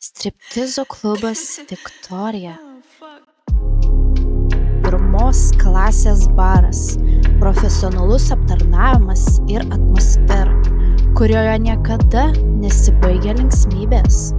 Striptizo klubas Viktorija. Oh, fuck. Pirmos klasės baras, profesionalus aptarnavimas ir atmosfera, kurioje niekada nesibaigia linksmybės.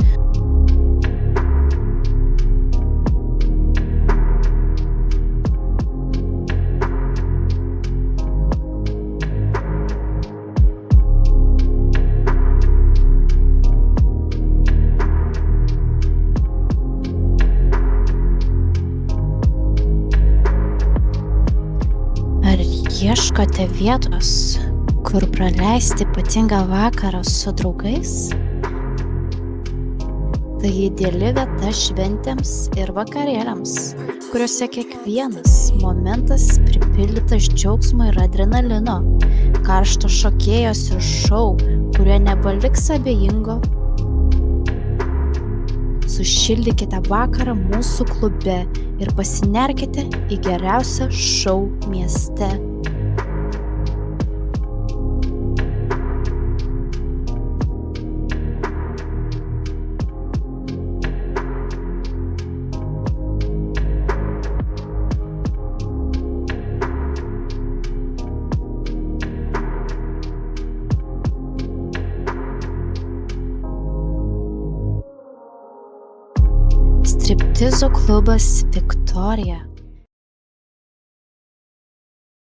Ar ieškote vietos, kur praleisti ypatingą vakarą su draugais? Tai ideali vieta šventėms ir vakarėliams, kuriuose kiekvienas momentas pripildytas džiaugsmo ir adrenalino, karšto šokėjos ir šou, kurie nepaliks abejingo. Sušildykite vakarą mūsų klube ir pasinerkite į geriausią šou mieste. Striptizo klubas Viktorija.